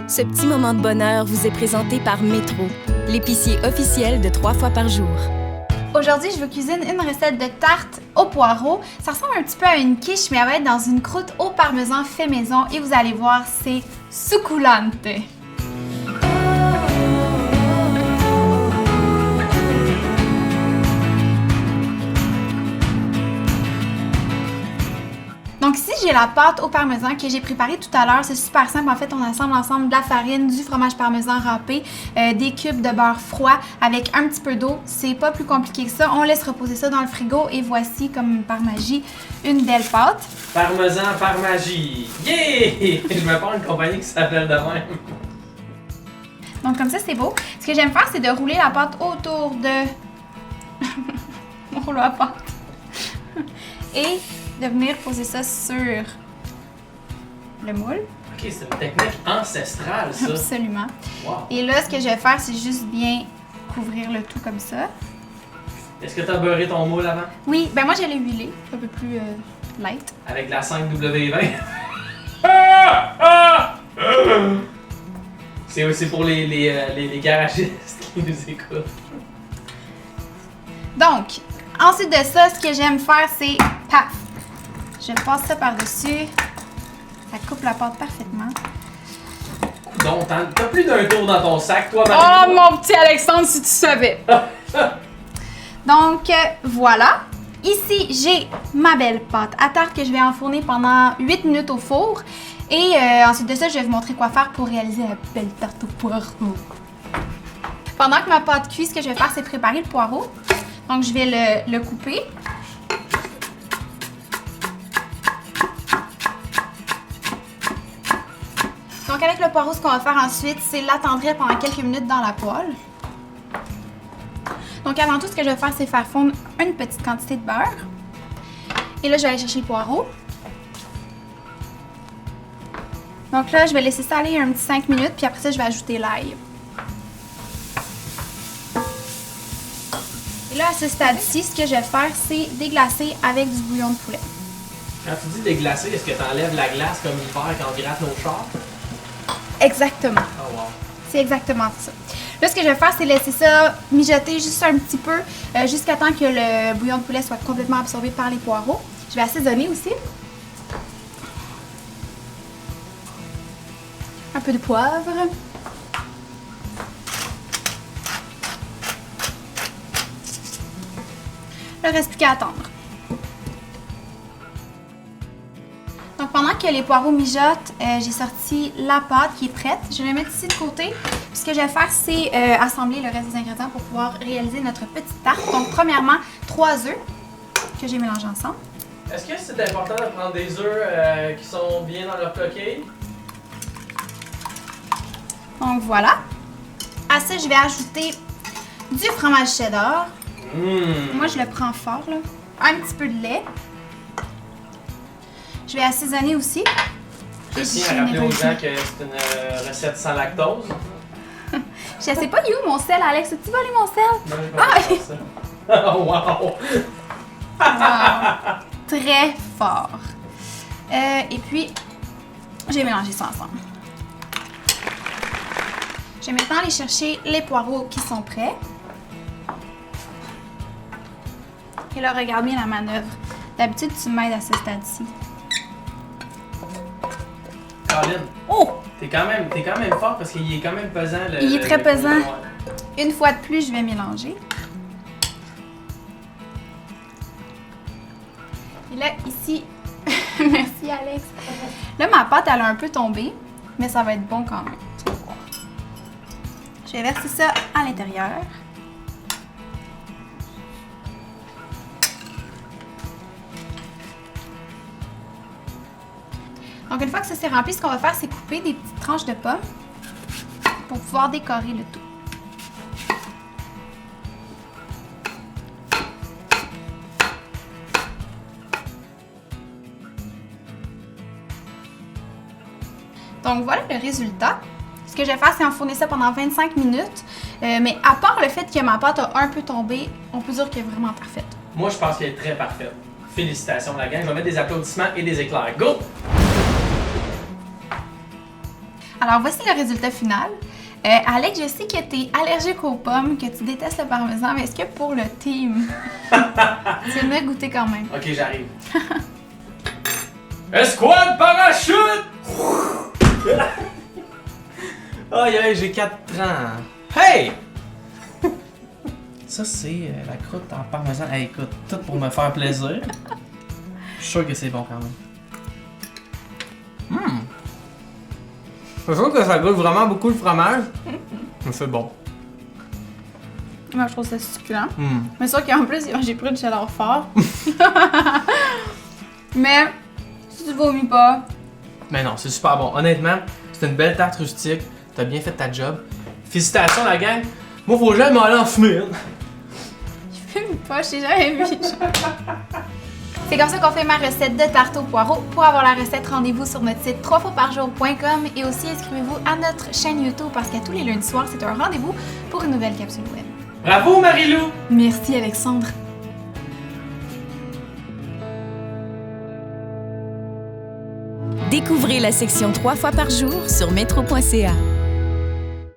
Ce petit moment de bonheur vous est présenté par Métro, l'épicier officiel de 3 fois par jour. Aujourd'hui, je vous cuisine une recette de tarte au poireau. Ça ressemble un petit peu à une quiche, mais elle va être dans une croûte au parmesan fait maison et vous allez voir, c'est succulente. Donc ici, j'ai la pâte au parmesan que j'ai préparée tout à l'heure. C'est super simple. En fait, on assemble ensemble de la farine, du fromage parmesan râpé, des cubes de beurre froid avec un petit peu d'eau. C'est pas plus compliqué que ça. On laisse reposer ça dans le frigo et voici, comme par magie, une belle pâte. Parmesan par magie! Yeah! Je me prends une compagnie qui s'appelle de même. Donc comme ça, c'est beau. Ce que j'aime faire, c'est de rouler la pâte autour de... On roule la pâte. Et de venir poser ça sur le moule. Ok, c'est une technique ancestrale, ça. Absolument. Wow. Et là, ce que je vais faire, c'est juste bien couvrir le tout comme ça. Est-ce que tu as beurré ton moule avant? Oui, ben moi, je l'ai huilé, un peu plus light. Avec la 5W20? Ah! C'est aussi pour les garagistes qui nous écoutent. Donc, ensuite de ça, ce que j'aime faire, c'est paf! Je passe ça par-dessus. Ça coupe la pâte parfaitement. Donc, t'as plus d'un tour dans ton sac, toi, Oh, Marie? mon petit Alexandre, si tu savais! Donc, voilà. Ici, j'ai ma belle pâte à tarte que je vais enfourner pendant 8 minutes au four. Et ensuite de ça, je vais vous montrer quoi faire pour réaliser la belle tarte au poireau. Pendant que ma pâte cuit, ce que je vais faire, c'est préparer le poireau. Donc, je vais le couper. Donc, avec le poireau, ce qu'on va faire ensuite, c'est l'attendrir pendant quelques minutes dans la poêle. Donc, avant tout, ce que je vais faire, c'est faire fondre une petite quantité de beurre. Et là, je vais aller chercher le poireau. Donc là, je vais laisser ça aller un petit 5 minutes, puis après ça, je vais ajouter l'ail. Et là, à ce stade-ci, ce que je vais faire, c'est déglacer avec du bouillon de poulet. Quand tu dis déglacer, est-ce que tu enlèves la glace comme l'hiver quand on gratte nos chars? Exactement. Oh wow. C'est exactement ça. Là, ce que je vais faire, c'est laisser ça mijoter juste un petit peu jusqu'à temps que le bouillon de poulet soit complètement absorbé par les poireaux. Je vais assaisonner aussi. Un peu de poivre. Il ne reste plus qu'à attendre. Donc pendant que les poireaux mijotent, j'ai sorti la pâte qui est prête. Je vais la mettre ici de côté. Puis ce que je vais faire, c'est assembler le reste des ingrédients pour pouvoir réaliser notre petite tarte. Donc premièrement, 3 œufs que j'ai mélangés ensemble. Est-ce que c'est important de prendre des œufs qui sont bien dans leur coquille? Donc voilà. À ça, je vais ajouter du fromage cheddar. Moi, je le prends fort, là. Un petit peu de lait. Je vais assaisonner aussi. Je tiens à rappeler aux gens que c'est une recette sans lactose. Je sais pas, il est où mon sel, Alex? As-tu volé mon sel? Non, j'ai pas ça. Oh wow! Wow. Très fort. Et puis, je vais mélanger ça ensemble. Je vais maintenant aller chercher les poireaux qui sont prêts. Et là, regarde bien la manœuvre. D'habitude, tu m'aides à ce stade-ci. Caroline, Oh! t'es quand même fort parce qu'il est quand même pesant. Il est très pesant. Ouais. Une fois de plus, je vais mélanger. Et là, ici, merci Alex. Là, ma pâte, elle a un peu tombé, mais ça va être bon quand même. Tu vas voir. Je vais verser ça à l'intérieur. Donc, une fois que ça s'est rempli, ce qu'on va faire, c'est couper des petites tranches de pommes pour pouvoir décorer le tout. Donc, voilà le résultat. Ce que je vais faire, c'est enfourner ça pendant 25 minutes. Mais à part le fait que ma pâte a un peu tombé, on peut dire qu'elle est vraiment parfaite. Moi, je pense qu'elle est très parfaite. Félicitations, la gang. Je vais mettre des applaudissements et des éclairs. Go! Alors, voici le résultat final. Alex, je sais que tu es allergique aux pommes, que tu détestes le parmesan, mais est-ce que pour le team, tu aimerais goûter quand même? Ok, j'arrive. Escouade parachute! Aïe, aïe, j'ai 4 ans. Hey! Ça, c'est la croûte en parmesan. Hey, écoute, tout pour me faire plaisir. Je suis sûr que c'est bon quand même. Je trouve que ça goûte vraiment beaucoup le fromage. Mais c'est bon. Moi, je trouve ça succulent. Mais c'est sûr qu'en plus, j'ai pris du chaleur fort. Mais si tu vomis pas. Mais non, c'est super bon. Honnêtement, c'est une belle tarte rustique. T'as bien fait ta job. Félicitations, la gang. Moi, faut jamais aller en fumer. Je fume pas, je t'ai jamais vu. C'est comme ça qu'on fait ma recette de tarte au poireau. Pour avoir la recette, rendez-vous sur notre site 3foisparjour.com et aussi inscrivez-vous à notre chaîne YouTube parce qu'à tous les lundis soirs, c'est un rendez-vous pour une nouvelle capsule web. Bravo, Marie-Lou! Merci, Alexandre. Découvrez la section 3 fois par jour sur metro.ca.